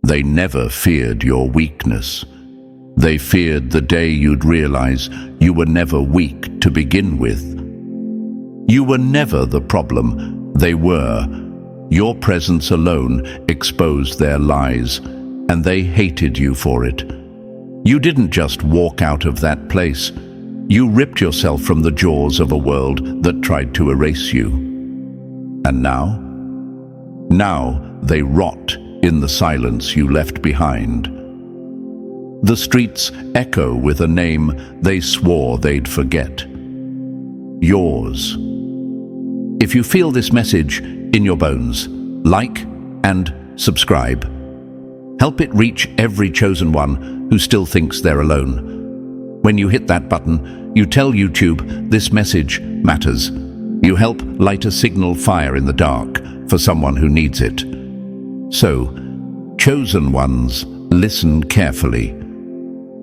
They never feared your weakness. They feared the day you'd realize you were never weak to begin with. You were never the problem, they were. Your presence alone exposed their lies, and they hated you for it. You didn't just walk out of that place. You ripped yourself from the jaws of a world that tried to erase you. And now? Now they rot in the silence you left behind. The streets echo with a name they swore they'd forget. Yours. If you feel this message in your bones, like and subscribe. Help it reach every chosen one who still thinks they're alone. When you hit that button, you tell YouTube this message matters. You help light a signal fire in the dark for someone who needs it. So, chosen ones, listen carefully.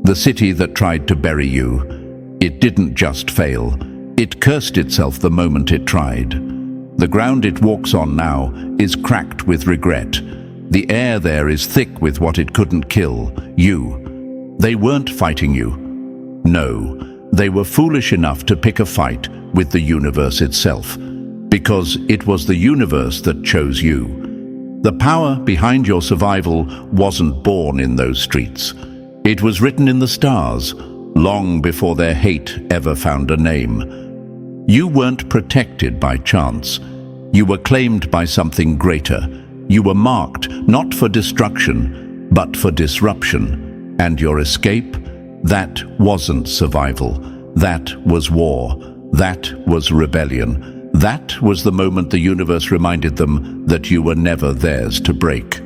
The city that tried to bury you, it didn't just fail. It cursed itself the moment it tried. The ground it walks on now is cracked with regret. The air there is thick with what it couldn't kill, you. They weren't fighting you. No, they were foolish enough to pick a fight with the universe itself, because it was the universe that chose you. The power behind your survival wasn't born in those streets. It was written in the stars, long before their hate ever found a name. You weren't protected by chance. You were claimed by something greater. You were marked not for destruction, but for disruption. And your escape? That wasn't survival. That was war. That was rebellion. That was the moment the universe reminded them that you were never theirs to break.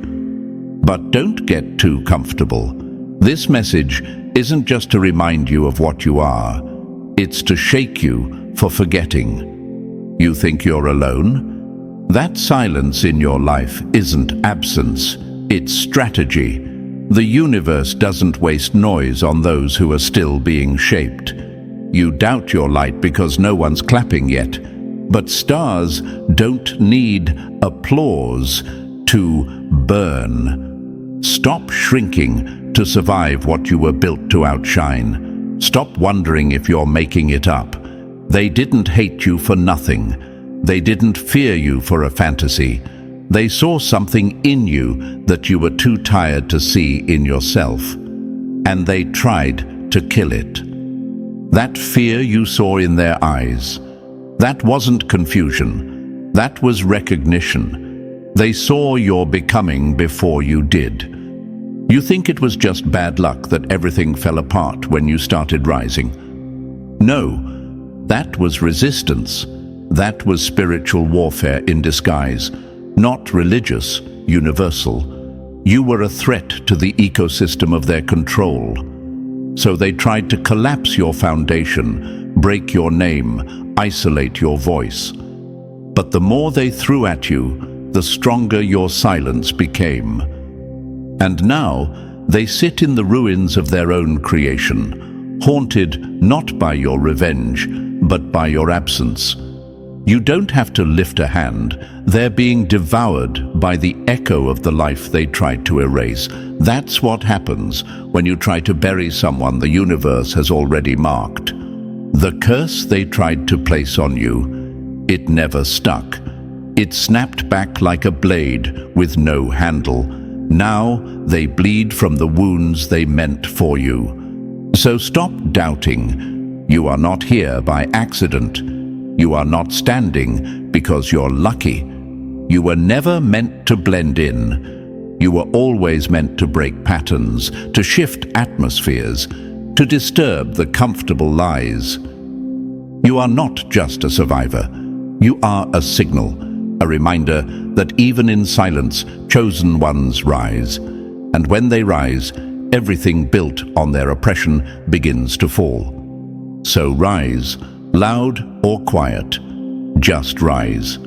But don't get too comfortable. This message isn't just to remind you of what you are. It's to shake you for forgetting. You think you're alone? That silence in your life isn't absence, it's strategy. The universe doesn't waste noise on those who are still being shaped. You doubt your light because no one's clapping yet. But stars don't need applause to burn. Stop shrinking to survive what you were built to outshine. Stop wondering if you're making it up. They didn't hate you for nothing. They didn't fear you for a fantasy. They saw something in you that you were too tired to see in yourself. And they tried to kill it. That fear you saw in their eyes, that wasn't confusion. That was recognition. They saw your becoming before you did. You think it was just bad luck that everything fell apart when you started rising. No, that was resistance. That was spiritual warfare in disguise, not religious, universal. You were a threat to the ecosystem of their control. So they tried to collapse your foundation, break your name, isolate your voice. But the more they threw at you, the stronger your silence became. And now they sit in the ruins of their own creation, haunted not by your revenge, but by your absence. You don't have to lift a hand. They're being devoured by the echo of the life they tried to erase. That's what happens when you try to bury someone the universe has already marked. The curse they tried to place on you, it never stuck. It snapped back like a blade with no handle. Now they bleed from the wounds they meant for you. So stop doubting. You are not here by accident. You are not standing because you're lucky. You were never meant to blend in. You were always meant to break patterns, to shift atmospheres, to disturb the comfortable lies. You are not just a survivor. You are a signal, a reminder that even in silence, chosen ones rise. And when they rise, everything built on their oppression begins to fall. So rise, loud or quiet, just rise.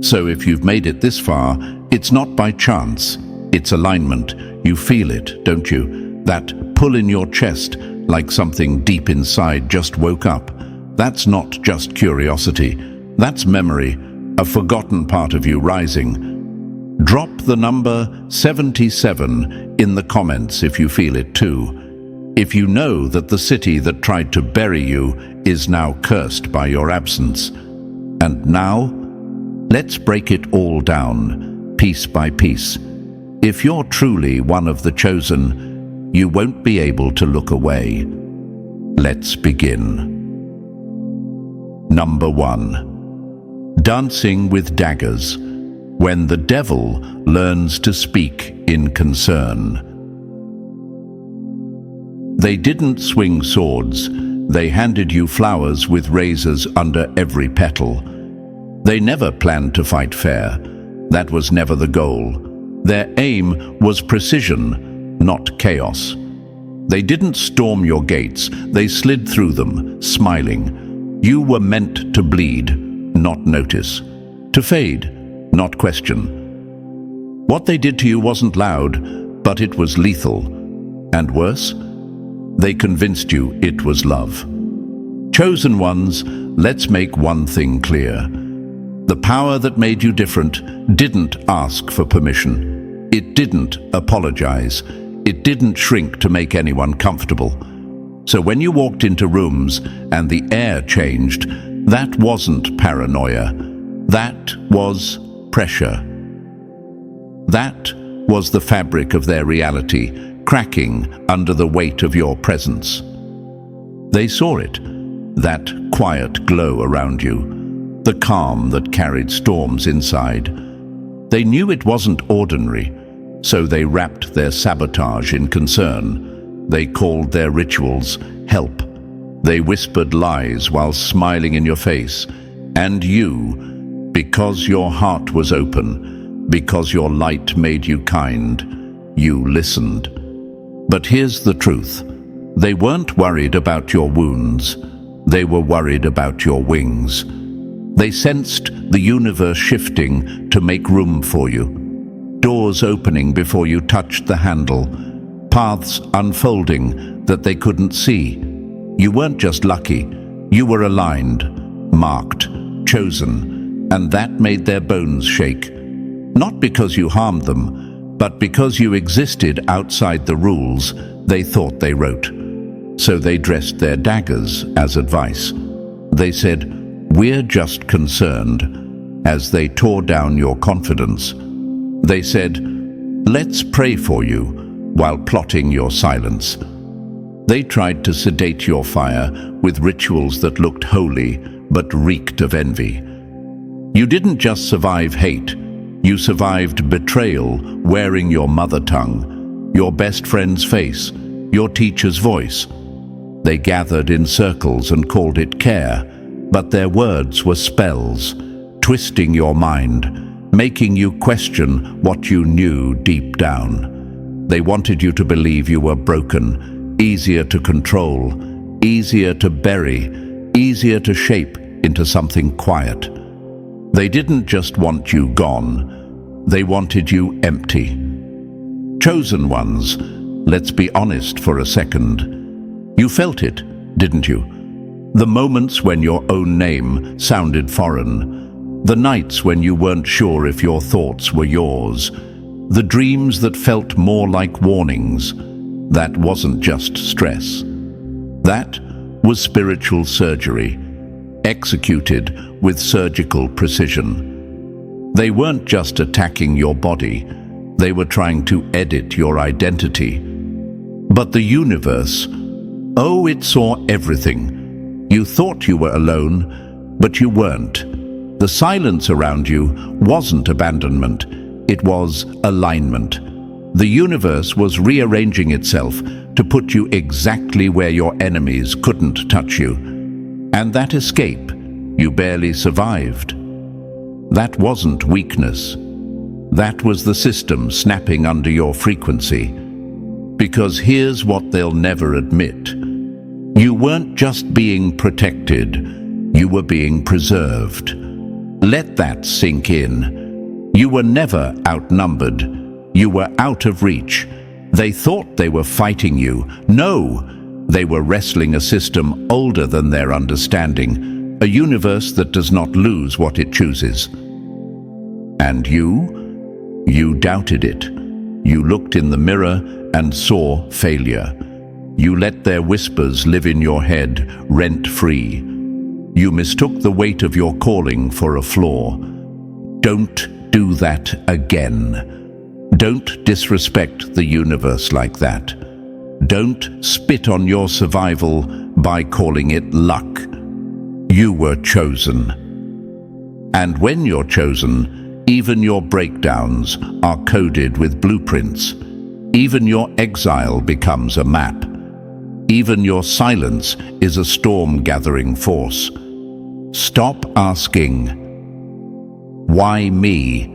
So if you've made it this far, it's not by chance, it's alignment. You feel it, don't you? That pull in your chest, like something deep inside just woke up. That's not just curiosity, that's memory, a forgotten part of you rising. Drop the number 77 in the comments if you feel it too. If you know that the city that tried to bury you is now cursed by your absence. And now, let's break it all down, piece by piece. If you're truly one of the chosen, you won't be able to look away. Let's begin. Number 1. Dancing with daggers. When the devil learns to speak in concern. They didn't swing swords. They handed you flowers with razors under every petal. They never planned to fight fair. That was never the goal. Their aim was precision, not chaos. They didn't storm your gates. They slid through them, smiling. You were meant to bleed, not notice. To fade, not question. What they did to you wasn't loud, but it was lethal. And worse, they convinced you it was love. Chosen ones, let's make one thing clear. The power that made you different didn't ask for permission. It didn't apologize. It didn't shrink to make anyone comfortable. So when you walked into rooms and the air changed, that wasn't paranoia. That was pressure. That was the fabric of their reality, cracking under the weight of your presence. They saw it, that quiet glow around you, the calm that carried storms inside. They knew it wasn't ordinary, so they wrapped their sabotage in concern. They called their rituals help. They whispered lies while smiling in your face. And you, because your heart was open, because your light made you kind, you listened. But here's the truth. They weren't worried about your wounds. They were worried about your wings. They sensed the universe shifting to make room for you. Doors opening before you touched the handle. Paths unfolding that they couldn't see. You weren't just lucky. You were aligned, marked, chosen. And that made their bones shake. Not because you harmed them, but because you existed outside the rules they thought they wrote. So they dressed their daggers as advice. They said, "We're just concerned," as they tore down your confidence. They said, "Let's pray for you," while plotting your silence. They tried to sedate your fire with rituals that looked holy but reeked of envy. You didn't just survive hate. You survived betrayal, wearing your mother tongue, your best friend's face, your teacher's voice. They gathered in circles and called it care, but their words were spells, twisting your mind, making you question what you knew deep down. They wanted you to believe you were broken, easier to control, easier to bury, easier to shape into something quiet. They didn't just want you gone, they wanted you empty. Chosen ones, let's be honest for a second. You felt it, didn't you? The moments when your own name sounded foreign, the nights when you weren't sure if your thoughts were yours, the dreams that felt more like warnings. That wasn't just stress. That was spiritual surgery, executed with surgical precision. They weren't just attacking your body, they were trying to edit your identity. But the universe, oh, it saw everything. You thought you were alone, but you weren't. The silence around you wasn't abandonment, it was alignment. The universe was rearranging itself to put you exactly where your enemies couldn't touch you. And that escape, you barely survived. That wasn't weakness. That was the system snapping under your frequency. Because here's what they'll never admit. You weren't just being protected, you were being preserved. Let that sink in. You were never outnumbered. You were out of reach. They thought they were fighting you. No, they were wrestling a system older than their understanding, a universe that does not lose what it chooses. And you? You doubted it. You looked in the mirror and saw failure. You let their whispers live in your head, rent-free. You mistook the weight of your calling for a flaw. Don't do that again. Don't disrespect the universe like that. Don't spit on your survival by calling it luck. You were chosen. And when you're chosen, even your breakdowns are coded with blueprints. Even your exile becomes a map. Even your silence is a storm-gathering force. Stop asking, "Why me?"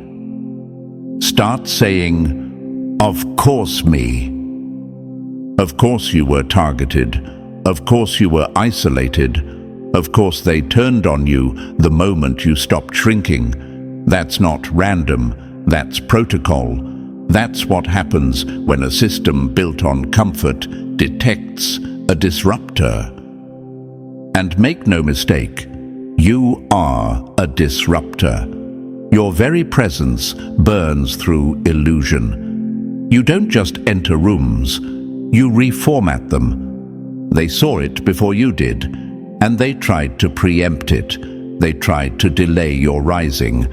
Start saying, "Of course me." Of course you were targeted. Of course you were isolated. Of course they turned on you the moment you stopped shrinking. That's not random. That's protocol. That's what happens when a system built on comfort detects a disruptor. And make no mistake, you are a disruptor. Your very presence burns through illusion. You don't just enter rooms, you reformat them. They saw it before you did, and they tried to preempt it. They tried to delay your rising.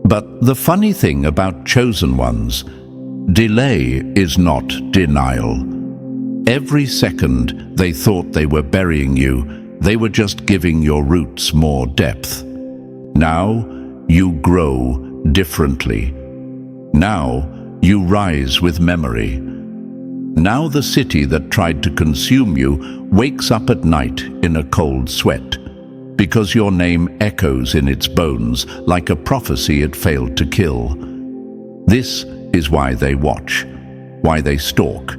But the funny thing about chosen ones, delay is not denial. Every second they thought they were burying you, they were just giving your roots more depth. Now you grow differently. Now you rise with memory. Now the city that tried to consume you wakes up at night in a cold sweat, because your name echoes in its bones like a prophecy it failed to kill. This is why they watch, why they stalk,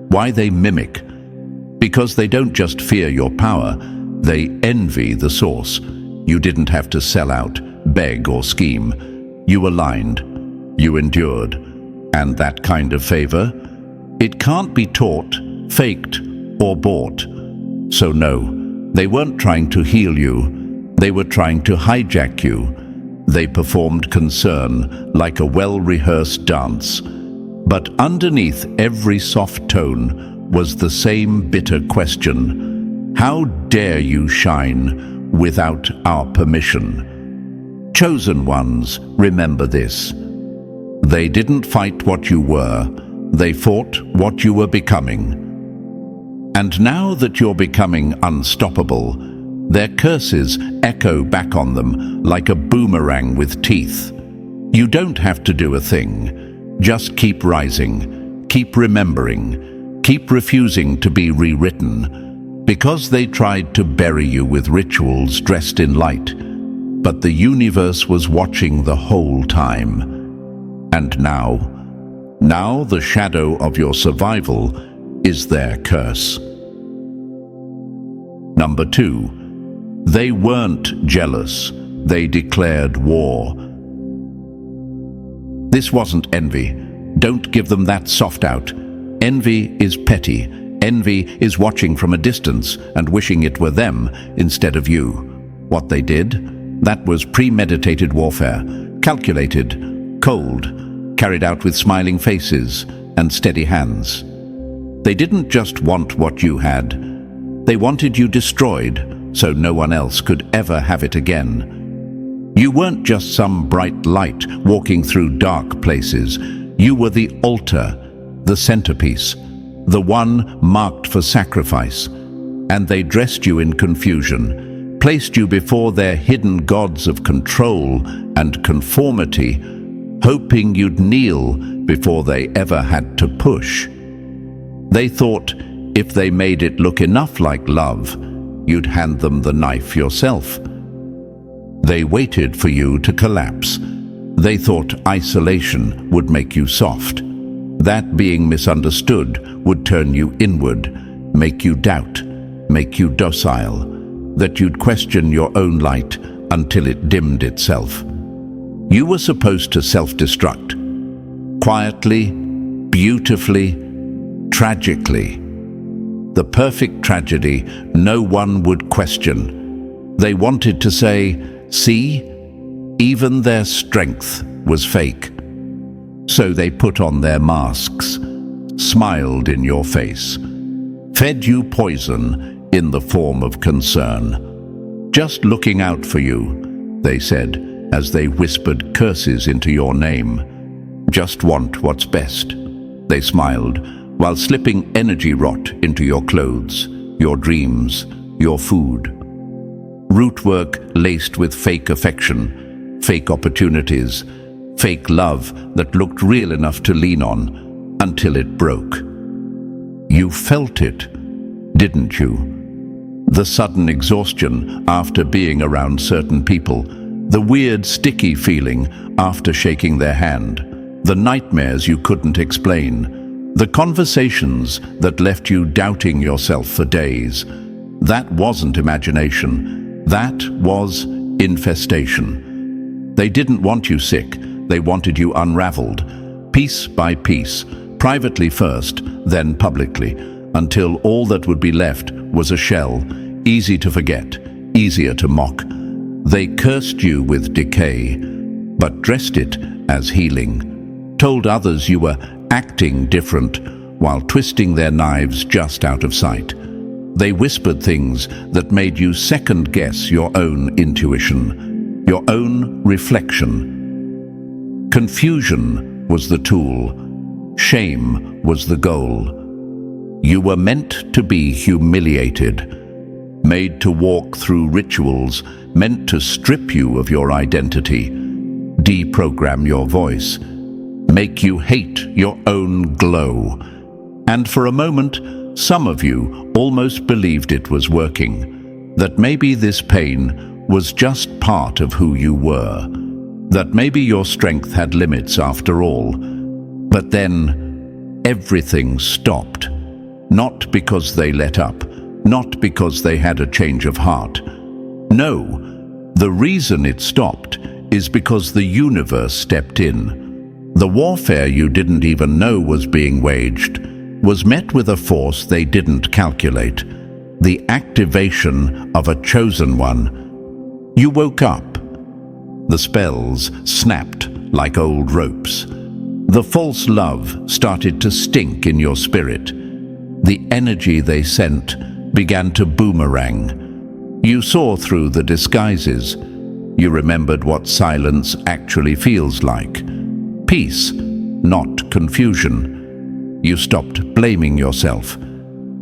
why they mimic. Because they don't just fear your power, they envy the source. You didn't have to sell out, beg or scheme. You aligned, you endured. And that kind of favor, it can't be taught, faked, or bought. So no, they weren't trying to heal you. They were trying to hijack you. They performed concern like a well-rehearsed dance. But underneath every soft tone was the same bitter question. How dare you shine without our permission? Chosen ones, remember this. They didn't fight what you were. They fought what you were becoming. And now that you're becoming unstoppable, their curses echo back on them like a boomerang with teeth. You don't have to do a thing. Just keep rising, keep remembering, keep refusing to be rewritten. Because they tried to bury you with rituals dressed in light, but the universe was watching the whole time. And now the shadow of your survival is their curse. Number 2, they weren't jealous, they declared war. This wasn't envy. Don't give them that soft out. Envy is petty. Envy is watching from a distance and wishing it were them instead of you. What they did, that was premeditated warfare, calculated, cold, carried out with smiling faces and steady hands. They didn't just want what you had. They wanted you destroyed so no one else could ever have it again. You weren't just some bright light walking through dark places. You were the altar, the centerpiece, the one marked for sacrifice. And they dressed you in confusion, placed you before their hidden gods of control and conformity, hoping you'd kneel before they ever had to push. They thought if they made it look enough like love, you'd hand them the knife yourself. They waited for you to collapse. They thought isolation would make you soft. That being misunderstood would turn you inward, make you doubt, make you docile, that you'd question your own light until it dimmed itself. You were supposed to self-destruct, quietly, beautifully, tragically. The perfect tragedy no one would question. They wanted to say, see, even their strength was fake. So they put on their masks, smiled in your face, fed you poison in the form of concern. Just looking out for you, they said, as they whispered curses into your name. Just want what's best, they smiled, while slipping energy rot into your clothes, your dreams, your food. Root work laced with fake affection, fake opportunities, fake love that looked real enough to lean on until it broke. You felt it, didn't you? The sudden exhaustion after being around certain people, the weird sticky feeling after shaking their hand, the nightmares you couldn't explain, the conversations that left you doubting yourself for days. That wasn't imagination, that was infestation. They didn't want you sick, they wanted you unraveled, piece by piece, privately first, then publicly, until all that would be left was a shell, easy to forget, easier to mock. They cursed you with decay, but dressed it as healing, told others you were acting different while twisting their knives just out of sight. They whispered things that made you second-guess your own intuition, your own reflection. Confusion was the tool, shame was the goal. You were meant to be humiliated, made to walk through rituals, meant to strip you of your identity, deprogram your voice, make you hate your own glow. And for a moment, some of you almost believed it was working, that maybe this pain was just part of who you were, that maybe your strength had limits after all. But then everything stopped, not because they let up, not because they had a change of heart. No, the reason it stopped is because the universe stepped in. The warfare you didn't even know was being waged was met with a force they didn't calculate, the activation of a chosen one. You woke up. The spells snapped like old ropes. The false love started to stink in your spirit. The energy they sent began to boomerang. You saw through the disguises. You remembered what silence actually feels like. Peace, not confusion. You stopped blaming yourself,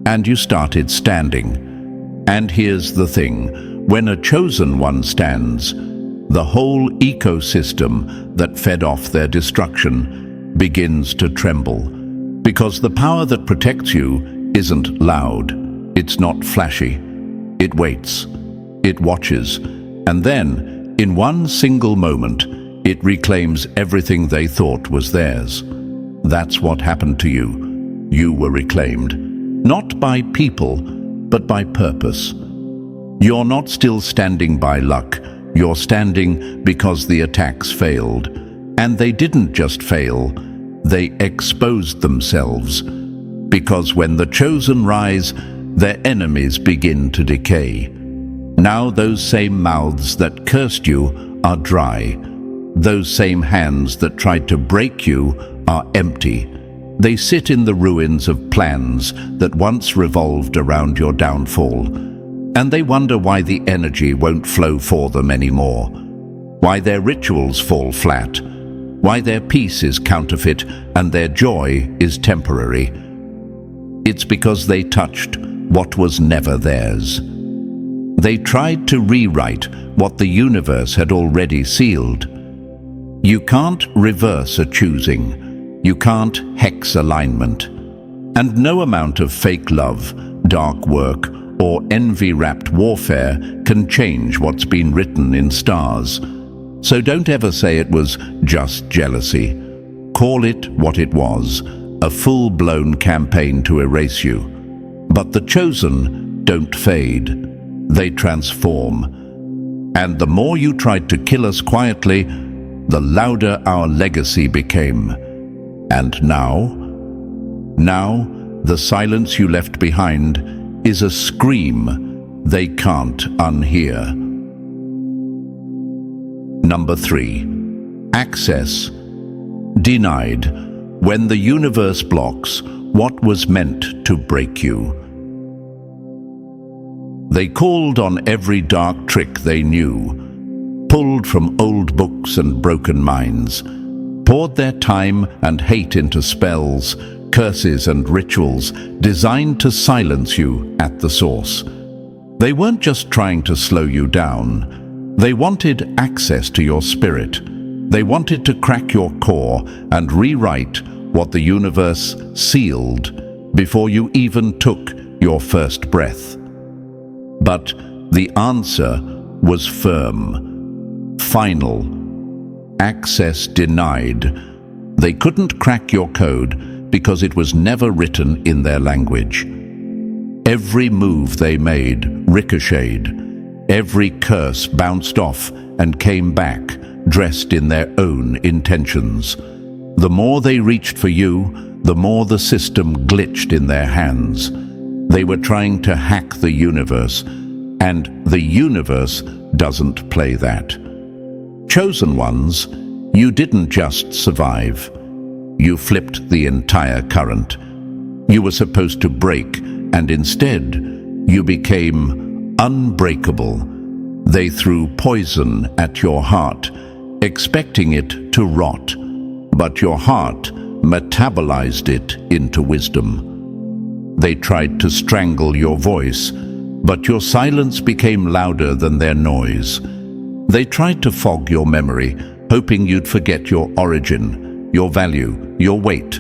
and you started standing. And here's the thing, when a chosen one stands, the whole ecosystem that fed off their destruction begins to tremble. Because the power that protects you isn't loud, it's not flashy. It waits, it watches, and then, in one single moment, it reclaims everything they thought was theirs. That's what happened to you. You were reclaimed, not by people, but by purpose. You're not still standing by luck. You're standing because the attacks failed. And they didn't just fail, they exposed themselves. Because when the chosen rise, their enemies begin to decay. Now those same mouths that cursed you are dry. Those same hands that tried to break you are empty. They sit in the ruins of plans that once revolved around your downfall. And they wonder why the energy won't flow for them anymore. Why their rituals fall flat. Why their peace is counterfeit and their joy is temporary. It's because they touched what was never theirs. They tried to rewrite what the universe had already sealed. You can't reverse a choosing. You can't hex alignment. And no amount of fake love, dark work, or envy-wrapped warfare can change what's been written in stars. So don't ever say it was just jealousy. Call it what it was, a full-blown campaign to erase you. But the chosen don't fade, they transform. And the more you tried to kill us quietly, the louder our legacy became. And now, the silence you left behind is a scream they can't unhear. Number 3. Access. Denied, when the universe blocks what was meant to break you. They called on every dark trick they knew, pulled from old books and broken minds, poured their time and hate into spells, curses and rituals designed to silence you at the source. They weren't just trying to slow you down. They wanted access to your spirit. They wanted to crack your core and rewrite what the universe sealed before you even took your first breath. But the answer was firm, final, access denied. They couldn't crack your code because it was never written in their language. Every move they made ricocheted. Every curse bounced off and came back, dressed in their own intentions. The more they reached for you, the more the system glitched in their hands. They were trying to hack the universe, and the universe doesn't play that. Chosen ones, you didn't just survive. You flipped the entire current. You were supposed to break, and instead, you became unbreakable. They threw poison at your heart, expecting it to rot, but your heart metabolized it into wisdom. They tried to strangle your voice, but your silence became louder than their noise. They tried to fog your memory, hoping you'd forget your origin, your value, your weight.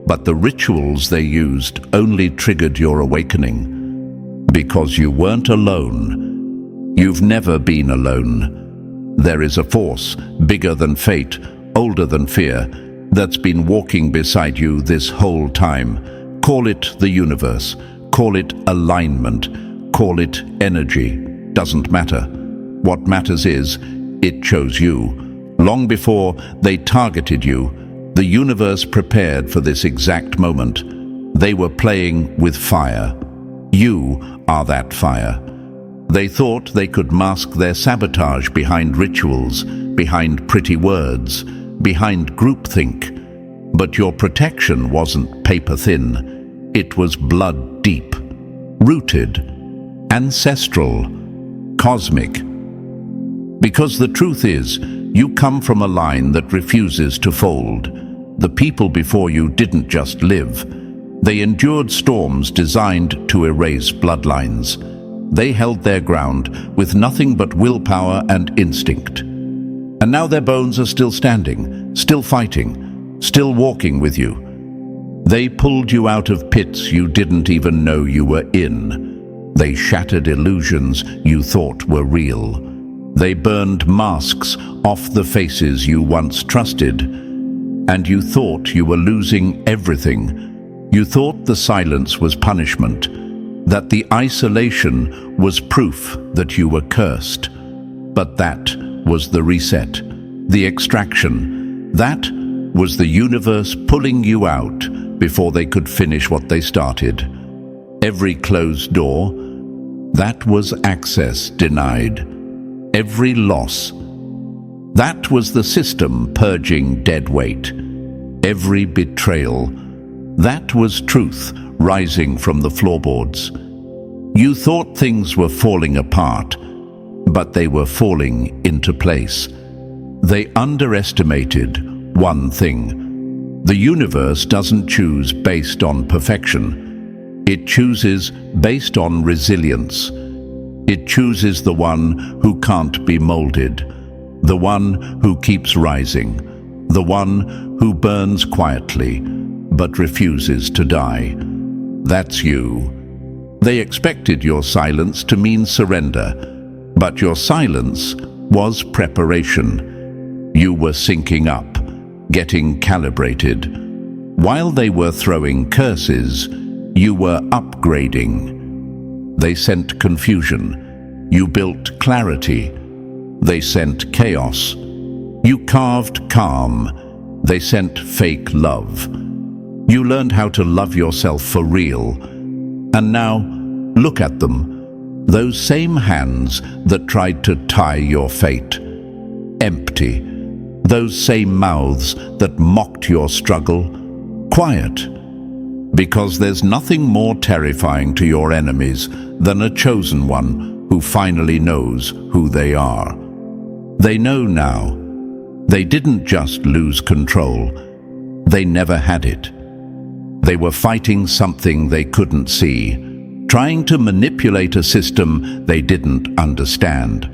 But the rituals they used only triggered your awakening. Because you weren't alone. You've never been alone. There is a force bigger than fate, older than fear, that's been walking beside you this whole time. Call it the universe, call it alignment, call it energy. Doesn't matter. What matters is, it chose you. Long before they targeted you, the universe prepared for this exact moment. They were playing with fire. You are that fire. They thought they could mask their sabotage behind rituals, behind pretty words, behind groupthink. But your protection wasn't paper thin. It was blood deep, rooted, ancestral, cosmic. Because the truth is, you come from a line that refuses to fold. The people before you didn't just live. They endured storms designed to erase bloodlines. They held their ground with nothing but willpower and instinct. And now their bones are still standing, still fighting, still walking with you. They pulled you out of pits you didn't even know you were in. They shattered illusions you thought were real. They burned masks off the faces you once trusted. And you thought you were losing everything. You thought the silence was punishment, that the isolation was proof that you were cursed. But that was the reset, the extraction. That was the universe pulling you out before they could finish what they started. Every closed door, that was access denied. Every loss, that was the system purging dead weight. Every betrayal, that was truth rising from the floorboards. You thought things were falling apart, but they were falling into place. They underestimated one thing. The universe doesn't choose based on perfection. It chooses based on resilience. It chooses the one who can't be molded, the one who keeps rising, the one who burns quietly but refuses to die. That's you. They expected your silence to mean surrender, but your silence was preparation. You were syncing up, getting calibrated. While they were throwing curses, you were upgrading. They sent confusion. You built clarity. They sent chaos. You carved calm. They sent fake love. You learned how to love yourself for real. And now, look at them. Those same hands that tried to tie your fate. Empty. Those same mouths that mocked your struggle, quiet. Because there's nothing more terrifying to your enemies than a chosen one who finally knows who they are. They know now. They didn't just lose control. They never had it. They were fighting something they couldn't see, trying to manipulate a system they didn't understand,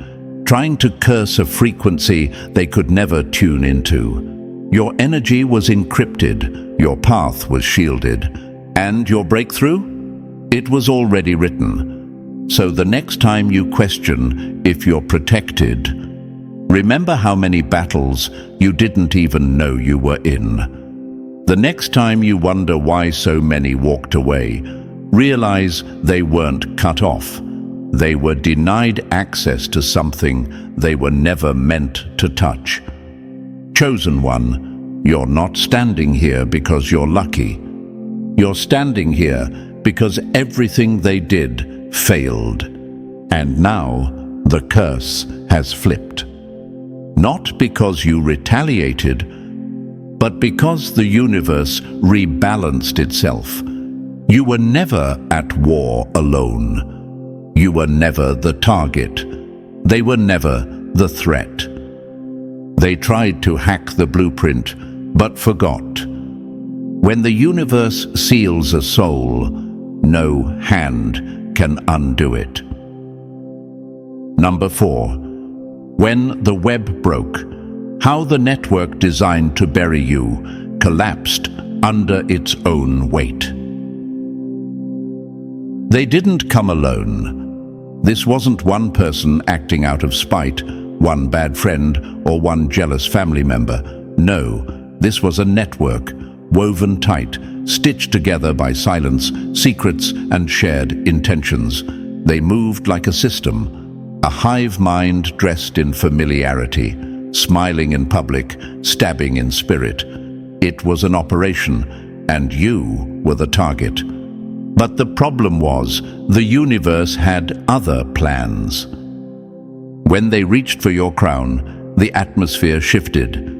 trying to curse a frequency they could never tune into. Your energy was encrypted, your path was shielded, and your breakthrough? It was already written. So the next time you question if you're protected, remember how many battles you didn't even know you were in. The next time you wonder why so many walked away, realize they weren't cut off. They were denied access to something they were never meant to touch. Chosen one, you're not standing here because you're lucky. You're standing here because everything they did failed. And now the curse has flipped. Not because you retaliated, but because the universe rebalanced itself. You were never at war alone. You were never the target. They were never the threat. They tried to hack the blueprint, but forgot. When the universe seals a soul, no hand can undo it. Number 4. When the web broke, how the network designed to bury you collapsed under its own weight. They didn't come alone. This wasn't one person acting out of spite, one bad friend, or one jealous family member. No, this was a network, woven tight, stitched together by silence, secrets, and shared intentions. They moved like a system, a hive mind dressed in familiarity, smiling in public, stabbing in spirit. It was an operation, and you were the target. But the problem was, the universe had other plans. When they reached for your crown, the atmosphere shifted.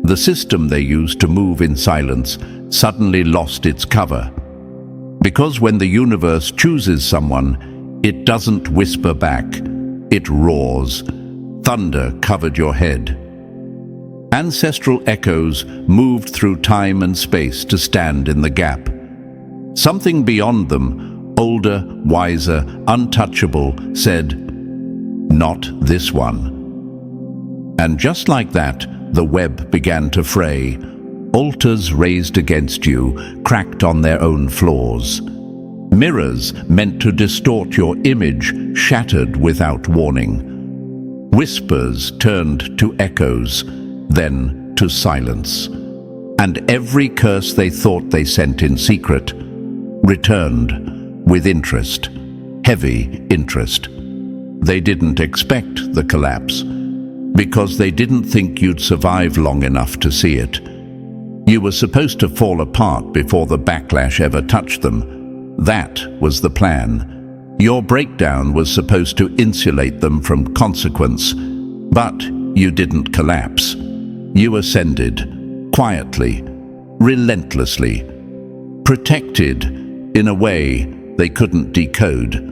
The system they used to move in silence suddenly lost its cover. Because when the universe chooses someone, it doesn't whisper back, it roars. Thunder covered your head. Ancestral echoes moved through time and space to stand in the gap. Something beyond them, older, wiser, untouchable, said, "Not this one." And just like that, the web began to fray. Altars raised against you, cracked on their own flaws. Mirrors meant to distort your image, shattered without warning. Whispers turned to echoes, then to silence. And every curse they thought they sent in secret returned with interest, heavy interest. They didn't expect the collapse, because they didn't think you'd survive long enough to see it. You were supposed to fall apart before the backlash ever touched them. That was the plan. Your breakdown was supposed to insulate them from consequence, but you didn't collapse. You ascended, quietly, relentlessly, protected in a way they couldn't decode,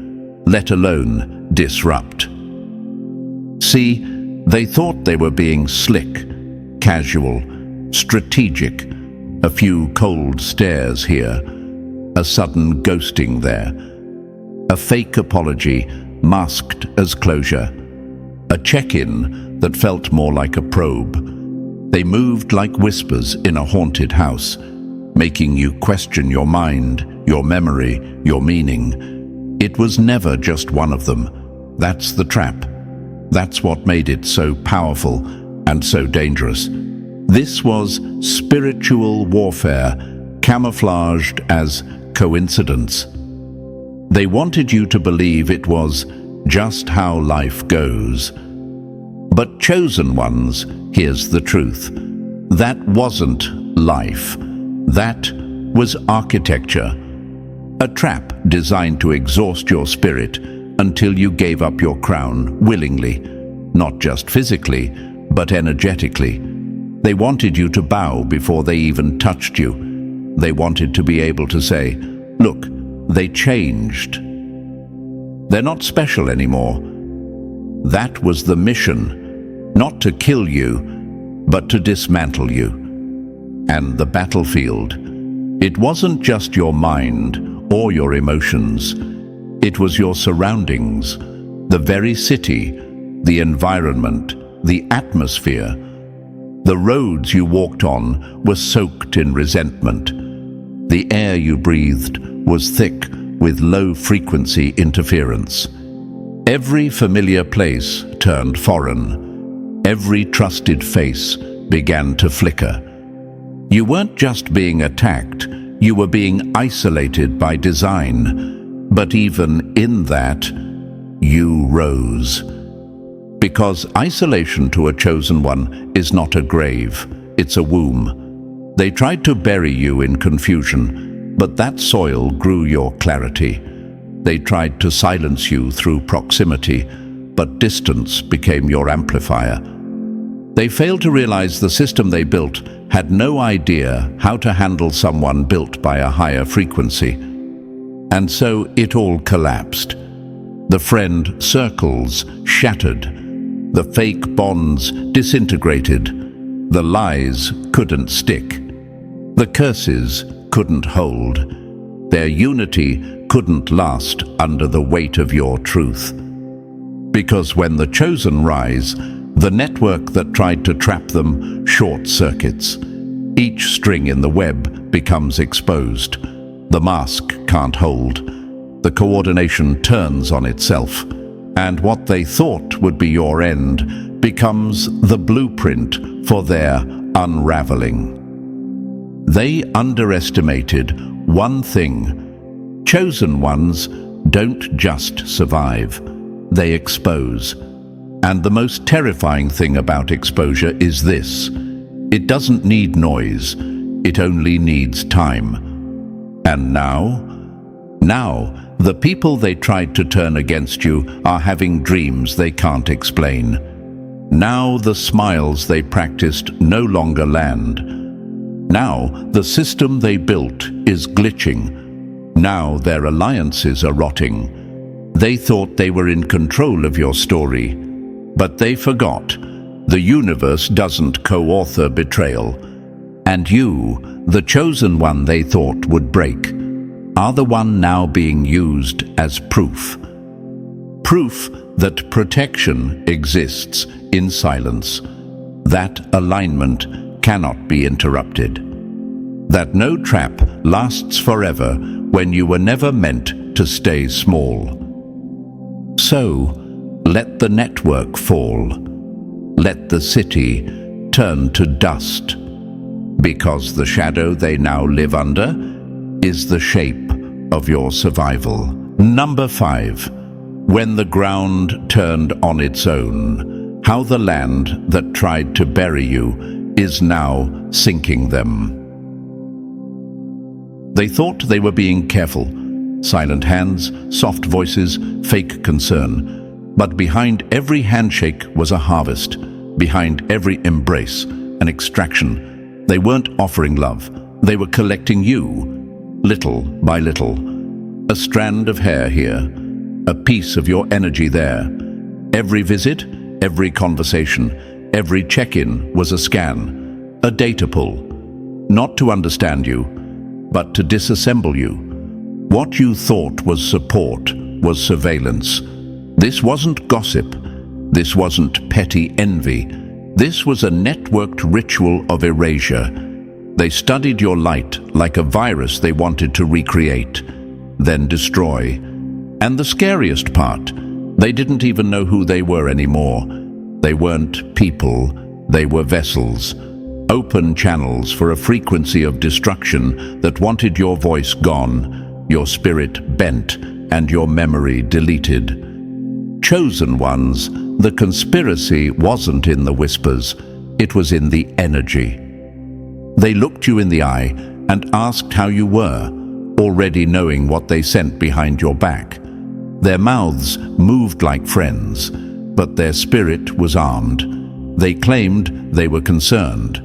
let alone disrupt. See, they thought they were being slick, casual, strategic. A few cold stares here, a sudden ghosting there, a fake apology masked as closure, a check-in that felt more like a probe. They moved like whispers in a haunted house, making you question your mind, your memory, your meaning. It was never just one of them. That's the trap. That's what made it so powerful and so dangerous. This was spiritual warfare, camouflaged as coincidence. They wanted you to believe it was just how life goes. But chosen ones, here's the truth. That wasn't life. That was architecture. A trap designed to exhaust your spirit until you gave up your crown willingly, not just physically, but energetically. They wanted you to bow before they even touched you. They wanted to be able to say, "Look, they changed. They're not special anymore." That was the mission, not to kill you, but to dismantle you. And the battlefield, it wasn't just your mind or your emotions. It was your surroundings, the very city, the environment, the atmosphere. The roads you walked on were soaked in resentment. The air you breathed was thick with low-frequency interference. Every familiar place turned foreign. Every trusted face began to flicker. You weren't just being attacked, you were being isolated by design. But even in that, you rose. Because isolation to a chosen one is not a grave, it's a womb. They tried to bury you in confusion, but that soil grew your clarity. They tried to silence you through proximity, but distance became your amplifier. They failed to realize the system they built had no idea how to handle someone built by a higher frequency. And so it all collapsed. The friend circles shattered. The fake bonds disintegrated. The lies couldn't stick. The curses couldn't hold. Their unity couldn't last under the weight of your truth. Because when the chosen rise, the network that tried to trap them short-circuits. Each string in the web becomes exposed. The mask can't hold. The coordination turns on itself. And what they thought would be your end becomes the blueprint for their unraveling. They underestimated one thing. Chosen ones don't just survive, they expose. And the most terrifying thing about exposure is this: it doesn't need noise, it only needs time. And now, the people they tried to turn against you are having dreams they can't explain. Now the smiles they practiced no longer land. Now the system they built is glitching. Now their alliances are rotting. They thought they were in control of your story, but they forgot. The universe doesn't co-author betrayal. And you, the chosen one they thought would break, are the one now being used as proof. Proof that protection exists in silence, that alignment cannot be interrupted, that no trap lasts forever when you were never meant to stay small. So, let the network fall. Let the city turn to dust, because the shadow they now live under is the shape of your survival. Number 5. When the ground turned on its own, how the land that tried to bury you is now sinking them. They thought they were being careful. Silent hands, soft voices, fake concern. But behind every handshake was a harvest. Behind every embrace, an extraction. They weren't offering love. They were collecting you. Little by little. A strand of hair here, a piece of your energy there. Every visit, every conversation, every check-in was a scan, a data pull. Not to understand you, but to disassemble you. What you thought was support was surveillance. This wasn't gossip. This wasn't petty envy. This was a networked ritual of erasure. They studied your light like a virus they wanted to recreate, then destroy. And the scariest part, they didn't even know who they were anymore. They weren't people, they were vessels. Open channels for a frequency of destruction that wanted your voice gone, your spirit bent, and your memory deleted. Chosen ones, the conspiracy wasn't in the whispers, it was in the energy. They looked you in the eye and asked how you were, already knowing what they sent behind your back. Their mouths moved like friends, but their spirit was armed. They claimed they were concerned,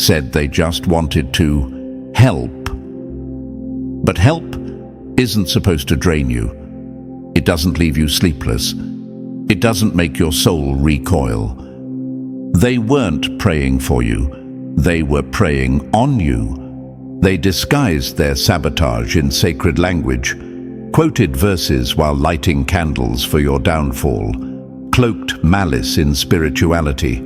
said they just wanted to help. But help isn't supposed to drain you. It doesn't leave you sleepless. It doesn't make your soul recoil. They weren't praying for you. They were preying on you. They disguised their sabotage in sacred language, quoted verses while lighting candles for your downfall, cloaked malice in spirituality,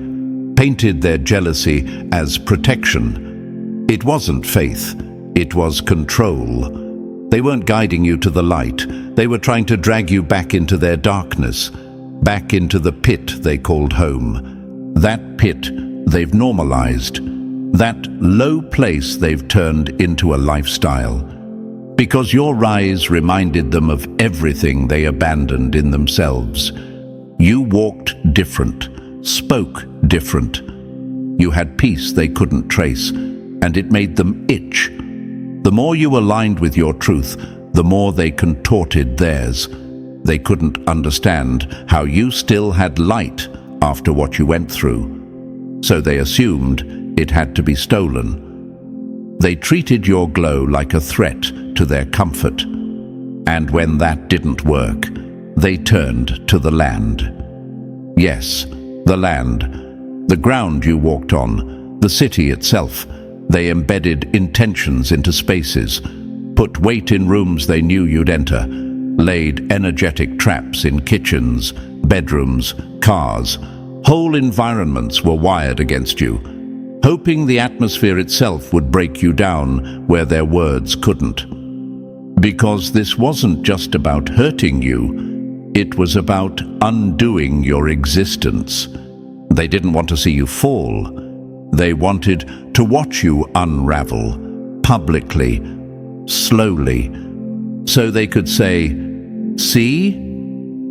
painted their jealousy as protection. It wasn't faith, it was control. They weren't guiding you to the light. They were trying to drag you back into their darkness, back into the pit they called home. That pit they've normalized. That low place they've turned into a lifestyle. Because your rise reminded them of everything they abandoned in themselves. You walked different, spoke different. You had peace they couldn't trace, and it made them itch. The more you aligned with your truth, the more they contorted theirs. They couldn't understand how you still had light after what you went through. So they assumed it had to be stolen. They treated your glow like a threat to their comfort. And when that didn't work, they turned to the land. Yes, the land. The ground you walked on, the city itself. They embedded intentions into spaces, put weight in rooms they knew you'd enter, laid energetic traps in kitchens, bedrooms, cars. Whole environments were wired against you, hoping the atmosphere itself would break you down where their words couldn't. Because this wasn't just about hurting you, it was about undoing your existence. They didn't want to see you fall. They wanted to watch you unravel, publicly, slowly, so they could say, "See?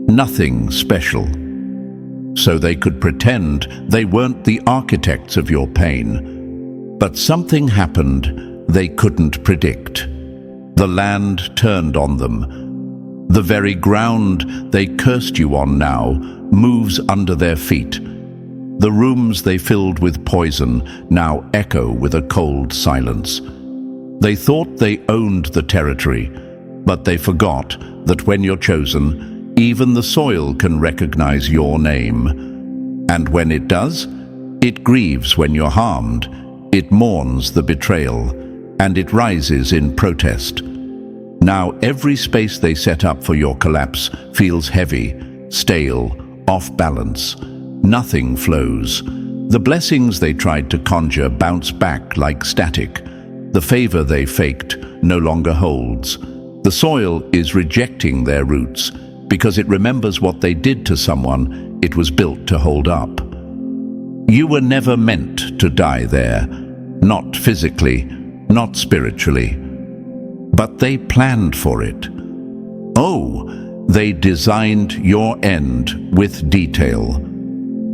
Nothing special." So they could pretend they weren't the architects of your pain. But something happened they couldn't predict. The land turned on them. The very ground they cursed you on now moves under their feet. The rooms they filled with poison now echo with a cold silence. They thought they owned the territory, but they forgot that when you're chosen, even the soil can recognize your name. And when it does, it grieves when you're harmed, it mourns the betrayal, and it rises in protest. Now every space they set up for your collapse feels heavy, stale, off balance. Nothing flows. The blessings they tried to conjure bounce back like static. The favor they faked no longer holds. The soil is rejecting their roots because it remembers what they did to someone it was built to hold up. You were never meant to die there, not physically, not spiritually. But they planned for it. Oh, they designed your end with detail.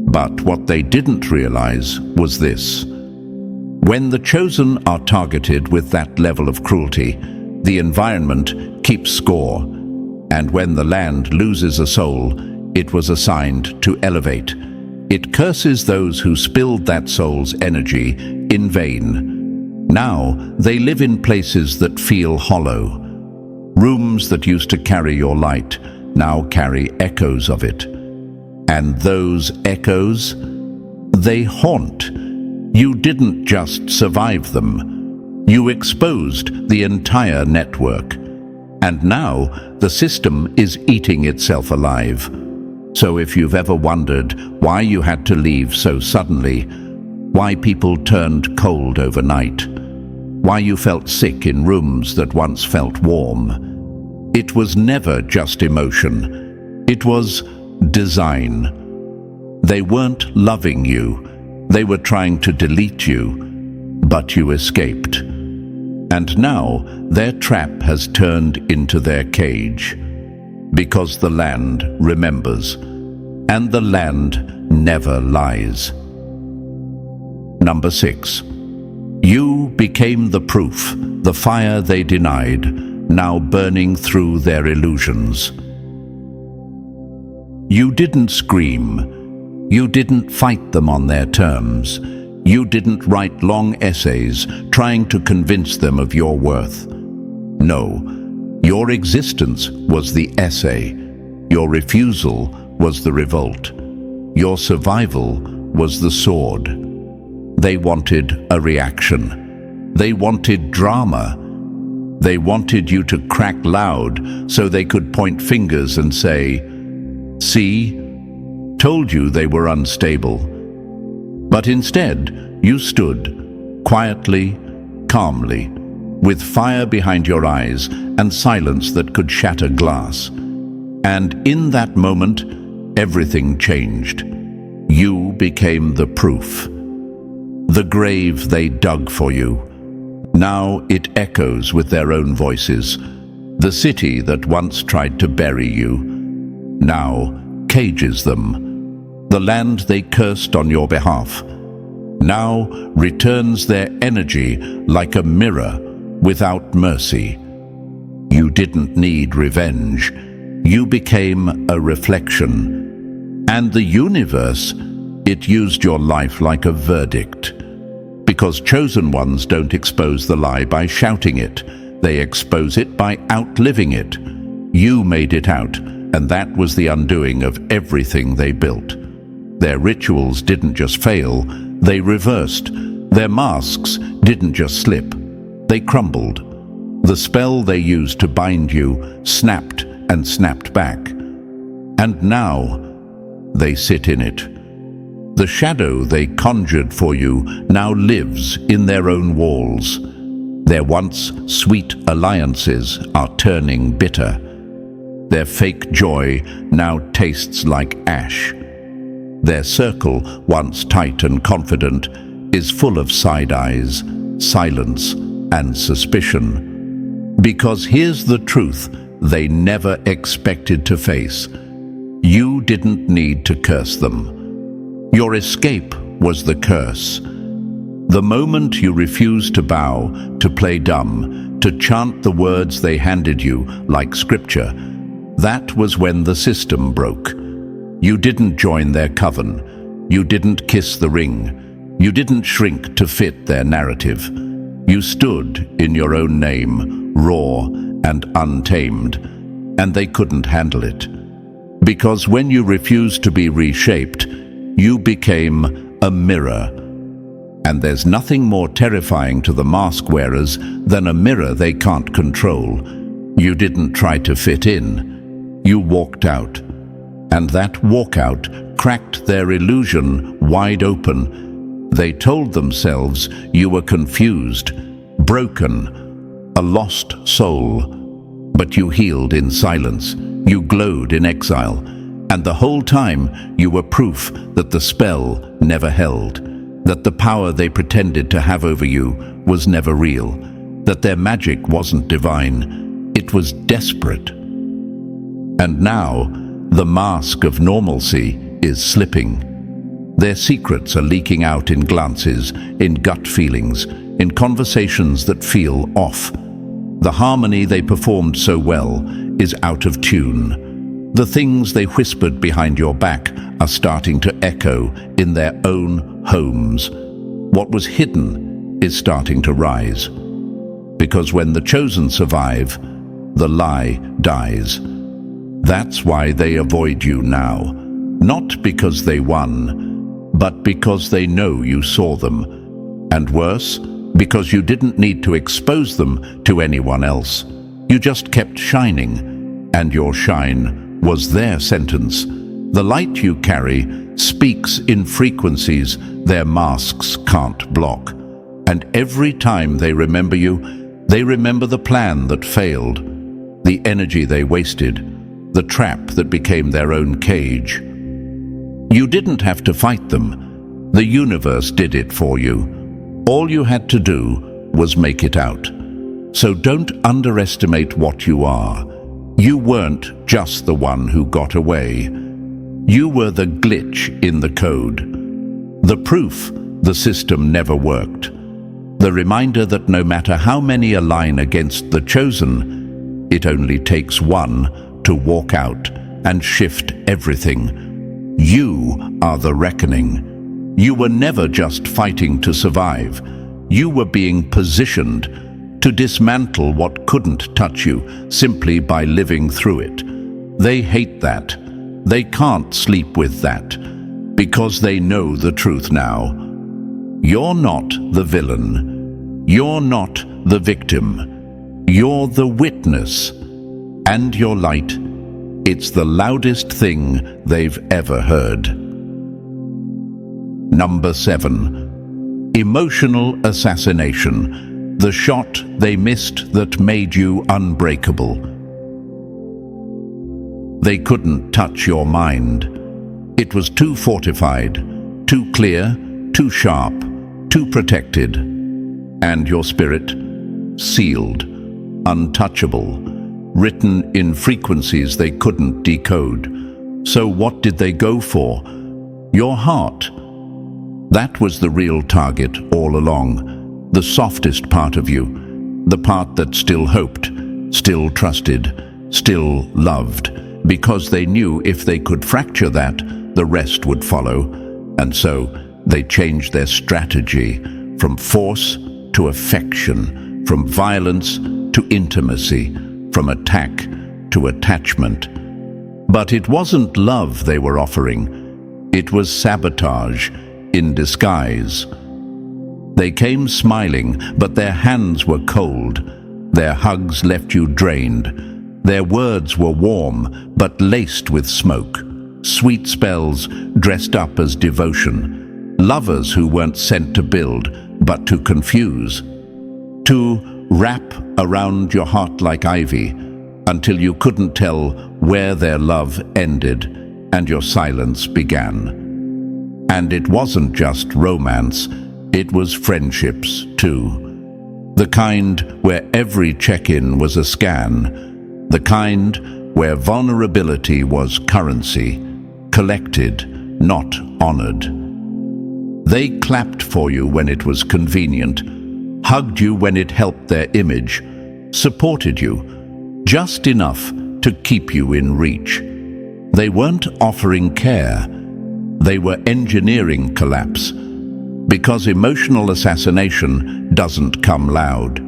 But what they didn't realize was this. When the chosen are targeted with that level of cruelty, the environment keeps score. And when the land loses a soul, it was assigned to elevate. It curses those who spilled that soul's energy in vain. Now they live in places that feel hollow. Rooms that used to carry your light now carry echoes of it. And those echoes, they haunt. You didn't just survive them. You exposed the entire network. And now the system is eating itself alive. So if you've ever wondered why you had to leave so suddenly, why people turned cold overnight, why you felt sick in rooms that once felt warm, it was never just emotion. It was design. They weren't loving you. They were trying to delete you, but you escaped. And now their trap has turned into their cage. Because the land remembers, and the land never lies. Number 6. You became the proof, the fire they denied, now burning through their illusions. You didn't scream. You didn't fight them on their terms. You didn't write long essays trying to convince them of your worth. No, your existence was the essay. Your refusal was the revolt. Your survival was the sword. They wanted a reaction. They wanted drama. They wanted you to crack loud so they could point fingers and say, "See, told you they were unstable." But instead, you stood, quietly, calmly, with fire behind your eyes and silence that could shatter glass. And in that moment, everything changed. You became the proof. The grave they dug for you. Now it echoes with their own voices. The city that once tried to bury you, now cages them. The land they cursed on your behalf, now returns their energy like a mirror without mercy. You didn't need revenge. You became a reflection. And the universe, it used your life like a verdict. Because chosen ones don't expose the lie by shouting it. They expose it by outliving it. You made it out, and that was the undoing of everything they built. Their rituals didn't just fail, they reversed. Their masks didn't just slip, they crumbled. The spell they used to bind you snapped and snapped back. And now, they sit in it. The shadow they conjured for you now lives in their own walls. Their once sweet alliances are turning bitter. Their fake joy now tastes like ash. Their circle, once tight and confident, is full of side eyes, silence, and suspicion. Because here's the truth they never expected to face. You didn't need to curse them. Your escape was the curse. The moment you refused to bow, to play dumb, to chant the words they handed you like scripture, that was when the system broke. You didn't join their coven. You didn't kiss the ring. You didn't shrink to fit their narrative. You stood in your own name, raw and untamed, and they couldn't handle it. Because when you refused to be reshaped, you became a mirror. And there's nothing more terrifying to the mask wearers than a mirror they can't control. You didn't try to fit in. You walked out. And that walkout cracked their illusion wide open. They told themselves you were confused, broken, a lost soul. But you healed in silence. You glowed in exile. And the whole time you were proof that the spell never held, that the power they pretended to have over you was never real, that their magic wasn't divine, it was desperate. And now, the mask of normalcy is slipping. Their secrets are leaking out in glances, in gut feelings, in conversations that feel off. The harmony they performed so well is out of tune. The things they whispered behind your back are starting to echo in their own homes. What was hidden is starting to rise. Because when the chosen survive, the lie dies. That's why they avoid you now. Not because they won, but because they know you saw them. And worse, because you didn't need to expose them to anyone else. You just kept shining, and your shine was their sentence. The light you carry speaks in frequencies their masks can't block. And every time they remember you, they remember the plan that failed, the energy they wasted, the trap that became their own cage. You didn't have to fight them. The universe did it for you. All you had to do was make it out. So don't underestimate what you are. You weren't just the one who got away. You were the glitch in the code. The proof the system never worked. The reminder that no matter how many align against the chosen, it only takes one to walk out and shift everything. You are the reckoning. You were never just fighting to survive. You were being positioned to dismantle what couldn't touch you simply by living through it. They hate that. They can't sleep with that, because they know the truth now. You're not the villain. You're not the victim. You're the witness. And your light, it's the loudest thing they've ever heard. Number 7. Emotional assassination. The shot they missed that made you unbreakable. They couldn't touch your mind. It was too fortified, too clear, too sharp, too protected. And your spirit, sealed, untouchable, written in frequencies they couldn't decode. So what did they go for? Your heart. That was the real target all along, the softest part of you, the part that still hoped, still trusted, still loved, because they knew if they could fracture that, the rest would follow. And so they changed their strategy from force to affection, from violence to intimacy, from attack to attachment. But it wasn't love they were offering. It was sabotage in disguise. They came smiling, but their hands were cold. Their hugs left you drained. Their words were warm, but laced with smoke. Sweet spells dressed up as devotion. Lovers who weren't sent to build, but to confuse. To wrap around your heart like ivy, until you couldn't tell where their love ended and your silence began. And it wasn't just romance, it was friendships too. The kind where every check-in was a scan. The kind where vulnerability was currency, collected, not honored. They clapped for you when it was convenient, hugged you when it helped their image, supported you, just enough to keep you in reach. They weren't offering care. They were engineering collapse, because emotional assassination doesn't come loud.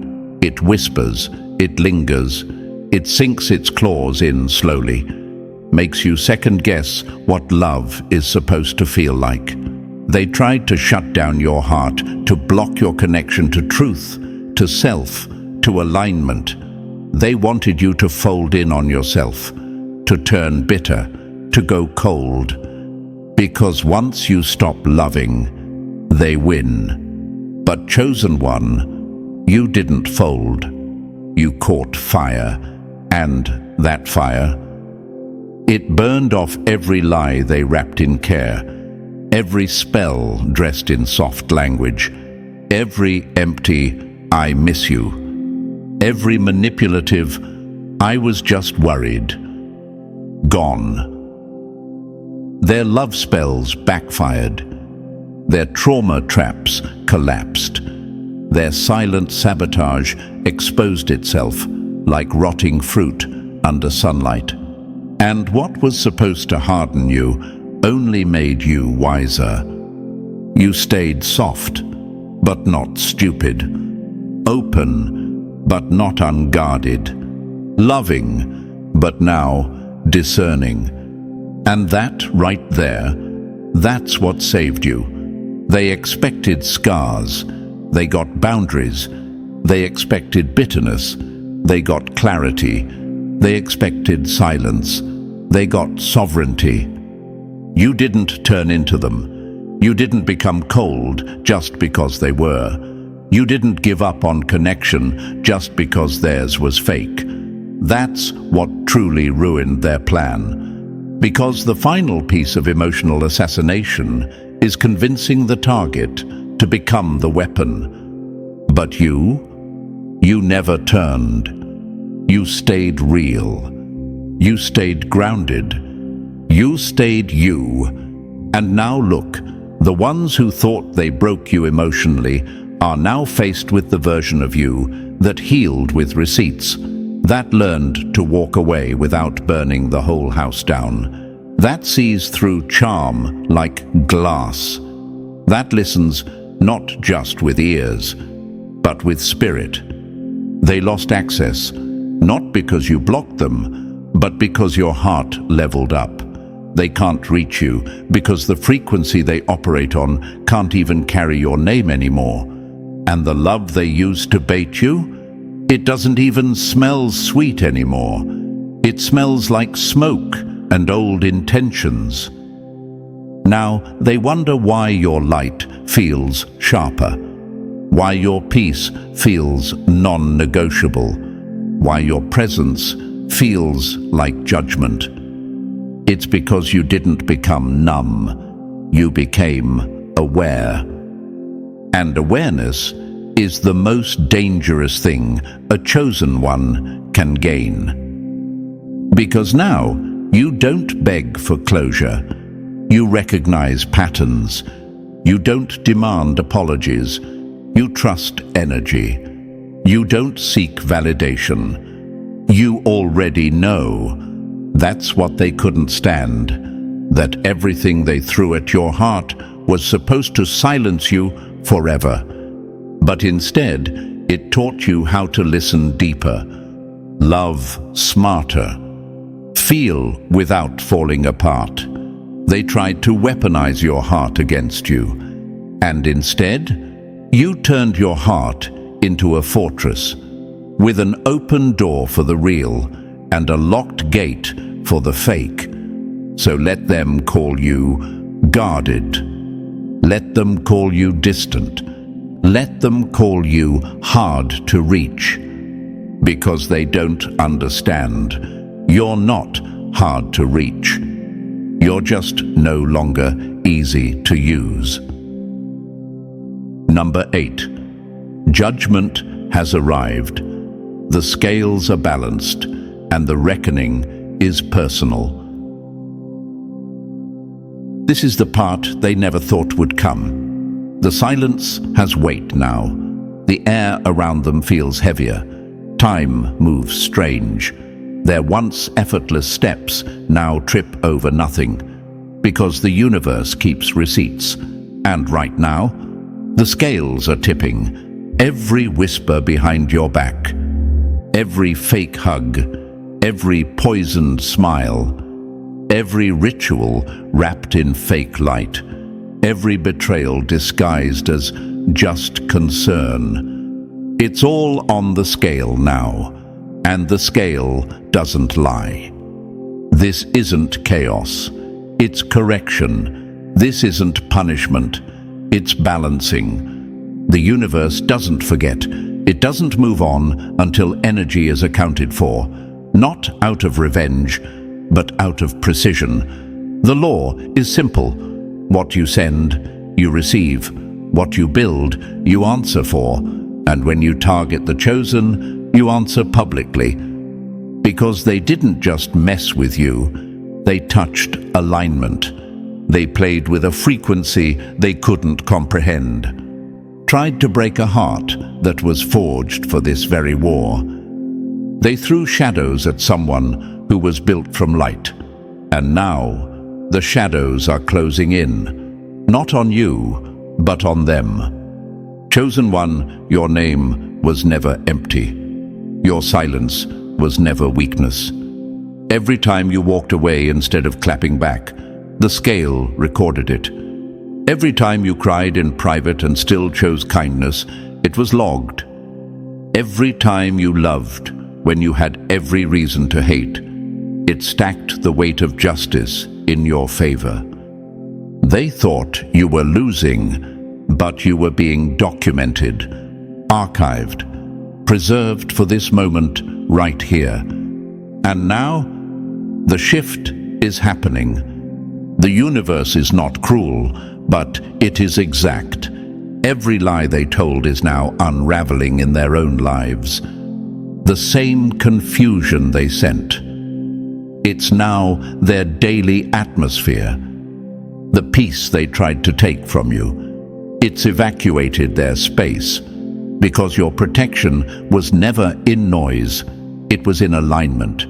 It whispers, it lingers, it sinks its claws in slowly, makes you second-guess what love is supposed to feel like. They tried to shut down your heart, to block your connection to truth, to self, to alignment. They wanted you to fold in on yourself, to turn bitter, to go cold. Because once you stop loving, they win. But chosen one, you didn't fold. You caught fire, and that fire, it burned off every lie they wrapped in care, every spell dressed in soft language, every empty "I miss you," every manipulative "I was just worried," gone. Their love spells backfired. Their trauma traps collapsed. Their silent sabotage exposed itself like rotting fruit under sunlight. And what was supposed to harden you only made you wiser. You stayed soft, but not stupid. Open, but not unguarded. Loving, but now discerning. And that right there, that's what saved you. They expected scars. They got boundaries. They expected bitterness. They got clarity. They expected silence. They got sovereignty. You didn't turn into them. You didn't become cold just because they were. You didn't give up on connection just because theirs was fake. That's what truly ruined their plan. Because the final piece of emotional assassination is convincing the target to become the weapon. But you never turned. You stayed real. You stayed grounded. You stayed you. And now look, the ones who thought they broke you emotionally are now faced with the version of you that healed with receipts, that learned to walk away without burning the whole house down, that sees through charm like glass. That listens not just with ears, but with spirit. They lost access, not because you blocked them, but because your heart leveled up. They can't reach you because the frequency they operate on can't even carry your name anymore. And the love they used to bait you, it doesn't even smell sweet anymore. It smells like smoke and old intentions. Now they wonder why your light feels sharper, why your peace feels non-negotiable, why your presence feels like judgment. It's because you didn't become numb, you became aware. And awareness is the most dangerous thing a chosen one can gain. Because now you don't beg for closure, you recognize patterns, you don't demand apologies, you trust energy, you don't seek validation. You already know. That's what they couldn't stand, that everything they threw at your heart was supposed to silence you forever. But instead, it taught you how to listen deeper, love smarter, feel without falling apart. They tried to weaponize your heart against you, and instead, you turned your heart into a fortress, with an open door for the real and a locked gate for the fake. So let them call you guarded. Let them call you distant. Let them call you hard to reach. Because they don't understand. You're not hard to reach. You're just no longer easy to use. Number 8. Judgment has arrived. The scales are balanced, and the reckoning is personal. This is the part they never thought would come. The silence has weight now. The air around them feels heavier. Time moves strange. Their once effortless steps now trip over nothing, because the universe keeps receipts. And right now, the scales are tipping. Every whisper behind your back, every fake hug, every poisoned smile, every ritual wrapped in fake light, every betrayal disguised as just concern. It's all on the scale now, and the scale doesn't lie. This isn't chaos, it's correction. This isn't punishment, it's balancing. The universe doesn't forget. It doesn't move on until energy is accounted for, not out of revenge, but out of precision. The law is simple. What you send, you receive. What you build, you answer for. And when you target the chosen, you answer publicly. Because they didn't just mess with you, they touched alignment. They played with a frequency they couldn't comprehend. Tried to break a heart that was forged for this very war. They threw shadows at someone who was built from light. And now, the shadows are closing in. Not on you, but on them. Chosen one, your name was never empty. Your silence was never weakness. Every time you walked away instead of clapping back, the scale recorded it. Every time you cried in private and still chose kindness, it was logged. Every time you loved when you had every reason to hate, it stacked the weight of justice in your favor. They thought you were losing, but you were being documented, archived, preserved for this moment right here. And now, the shift is happening. The universe is not cruel, but it is exact. Every lie they told is now unraveling in their own lives. The same confusion they sent. It's now their daily atmosphere. The peace they tried to take from you. It's evacuated their space. Because your protection was never in noise, it was in alignment.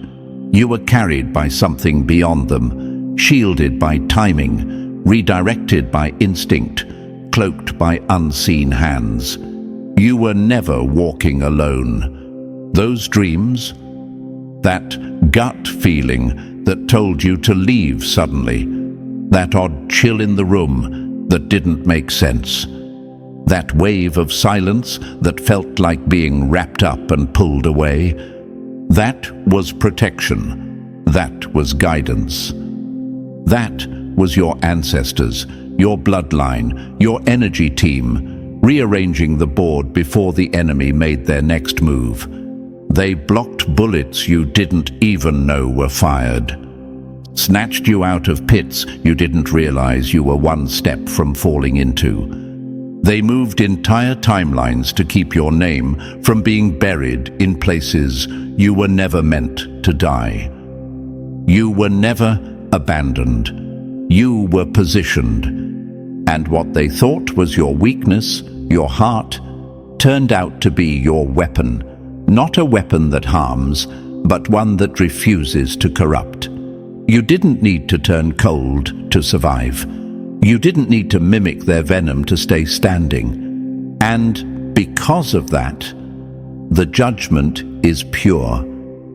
You were carried by something beyond them, shielded by timing, redirected by instinct, cloaked by unseen hands. You were never walking alone. Those dreams, that gut feeling that told you to leave suddenly, that odd chill in the room that didn't make sense, that wave of silence that felt like being wrapped up and pulled away, that was protection. That was guidance. That was your ancestors, your bloodline, your energy team, rearranging the board before the enemy made their next move. They blocked bullets you didn't even know were fired, snatched you out of pits you didn't realize you were one step from falling into. They moved entire timelines to keep your name from being buried in places you were never meant to die. You were never abandoned. You were positioned. And what they thought was your weakness, your heart, turned out to be your weapon. Not a weapon that harms, but one that refuses to corrupt. You didn't need to turn cold to survive. You didn't need to mimic their venom to stay standing. And because of that, the judgment is pure,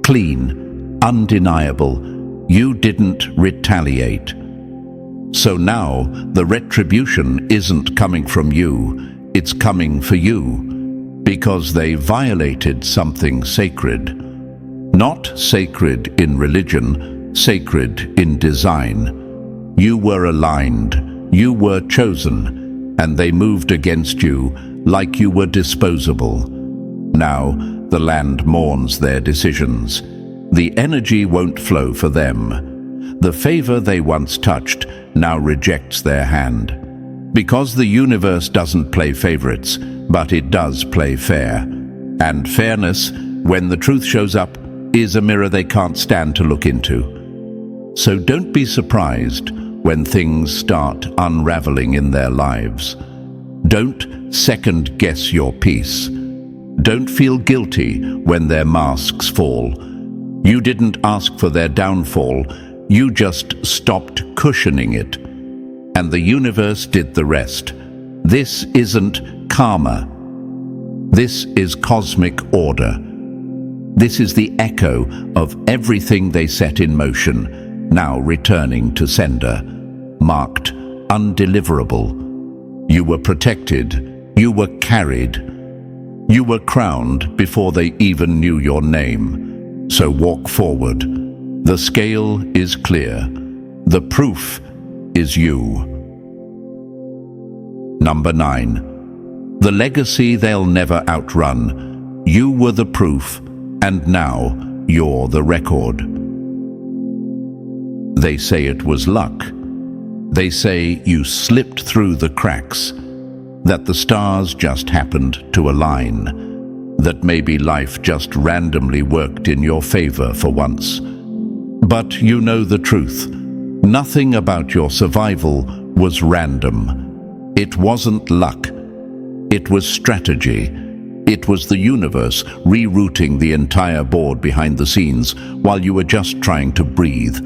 clean, undeniable. You didn't retaliate. So now the retribution isn't coming from you, it's coming for you, because they violated something sacred. Not sacred in religion, sacred in design. You were aligned. You were chosen, and they moved against you like you were disposable. Now, the land mourns their decisions. The energy won't flow for them. The favor they once touched now rejects their hand. Because the universe doesn't play favorites, but it does play fair. And fairness, when the truth shows up, is a mirror they can't stand to look into. So don't be surprised when things start unraveling in their lives. Don't second-guess your peace. Don't feel guilty when their masks fall. You didn't ask for their downfall, you just stopped cushioning it. And the universe did the rest. This isn't karma. This is cosmic order. This is the echo of everything they set in motion, now returning to sender, marked undeliverable. You were protected, you were carried, you were crowned before they even knew your name. So walk forward. The scale is clear. The proof is you. Number 9. The legacy they'll never outrun. You were the proof, and now you're the record. They say it was luck. They say you slipped through the cracks, that the stars just happened to align, that maybe life just randomly worked in your favor for once. But you know the truth. Nothing about your survival was random. It wasn't luck. It was strategy. It was the universe rerouting the entire board behind the scenes while you were just trying to breathe.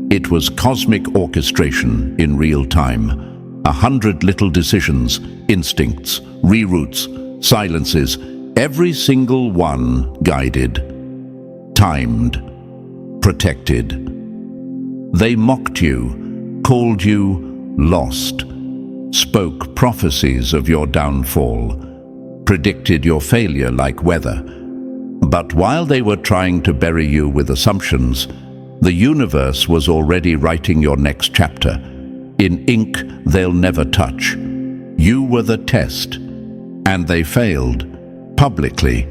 It was cosmic orchestration in real time. 100 little decisions, instincts, reroutes, silences, every single one guided, timed, protected. They mocked you, called you lost, spoke prophecies of your downfall, predicted your failure like weather. But while they were trying to bury you with assumptions, the universe was already writing your next chapter, in ink they'll never touch. You were the test, and they failed, publicly,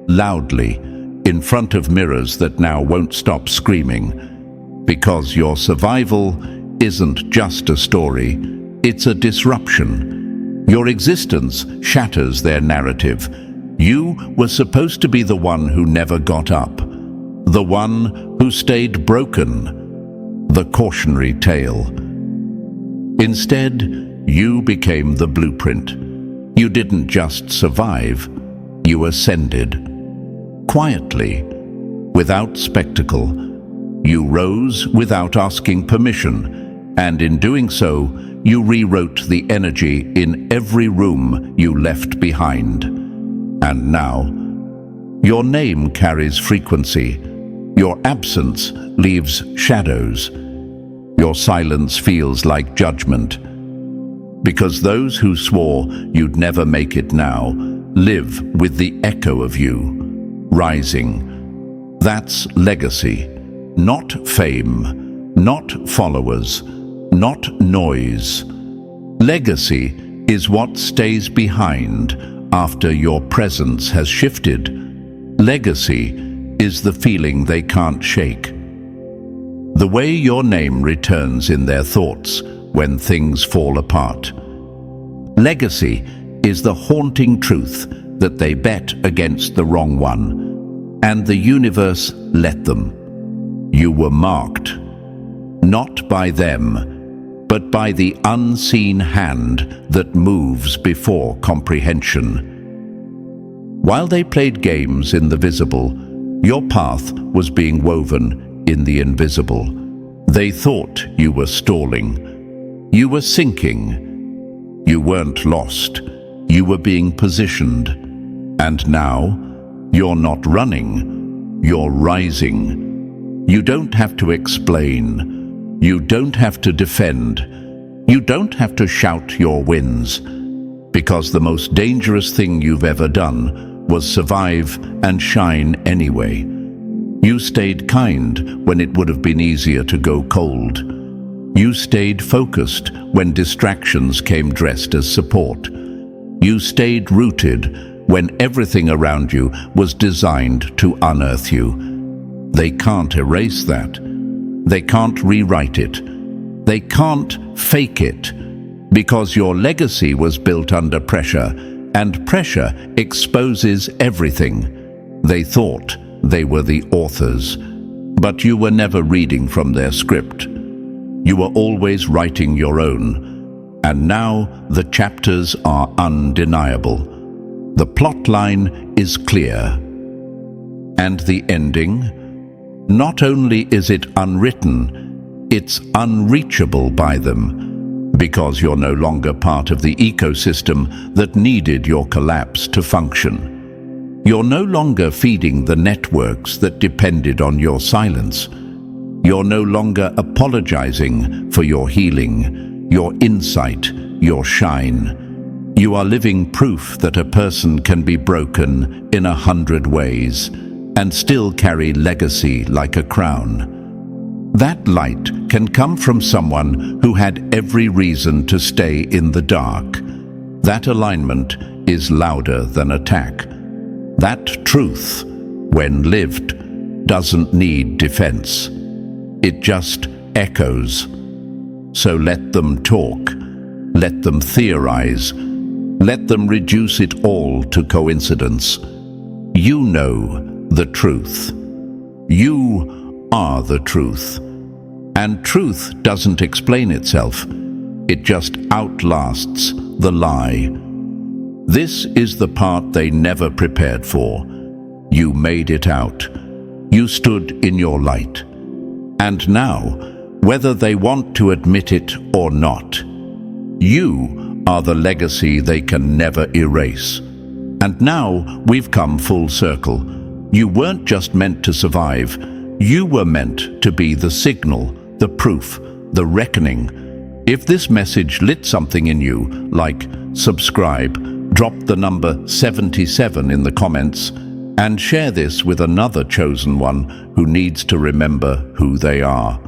loudly, in front of mirrors that now won't stop screaming. Because your survival isn't just a story, it's a disruption. Your existence shatters their narrative. You were supposed to be the one who never got up, the one who stayed broken, the cautionary tale. Instead, you became the blueprint. You didn't just survive, you ascended. Quietly, without spectacle, you rose without asking permission, and in doing so, you rewrote the energy in every room you left behind. And now, your name carries frequency. Your absence leaves shadows. Your silence feels like judgment. Because those who swore you'd never make it now live with the echo of you, rising. That's legacy, not fame, not followers, not noise. Legacy is what stays behind after your presence has shifted. Legacy is the feeling they can't shake. The way your name returns in their thoughts when things fall apart. Legacy is the haunting truth that they bet against the wrong one, and the universe let them. You were marked, not by them, but by the unseen hand that moves before comprehension. While they played games in the visible, your path was being woven in the invisible. They thought you were stalling. You were sinking. You weren't lost. You were being positioned. And now, you're not running. You're rising. You don't have to explain. You don't have to defend. You don't have to shout your wins. Because the most dangerous thing you've ever done was survive and shine anyway. You stayed kind when it would have been easier to go cold. You stayed focused when distractions came dressed as support. You stayed rooted when everything around you was designed to unearth you. They can't erase that. They can't rewrite it. They can't fake it, because your legacy was built under pressure, and pressure exposes everything. They thought they were the authors, but you were never reading from their script. You were always writing your own, and now the chapters are undeniable. The plot line is clear. And the ending? Not only is it unwritten, it's unreachable by them. Because you're no longer part of the ecosystem that needed your collapse to function. You're no longer feeding the networks that depended on your silence. You're no longer apologizing for your healing, your insight, your shine. You are living proof that a person can be broken in 100 ways and still carry legacy like a crown. That light can come from someone who had every reason to stay in the dark. That alignment is louder than attack. That truth, when lived, doesn't need defense. It just echoes. So let them talk. Let them theorize. Let them reduce it all to coincidence. You know the truth. You are the truth. And truth doesn't explain itself. It just outlasts the lie. This is the part they never prepared for. You made it out. You stood in your light. And now, whether they want to admit it or not, you are the legacy they can never erase. And now we've come full circle. You weren't just meant to survive. You were meant to be the signal, the proof, the reckoning. If this message lit something in you, like subscribe, drop the number 77 in the comments, and share this with another chosen one who needs to remember who they are.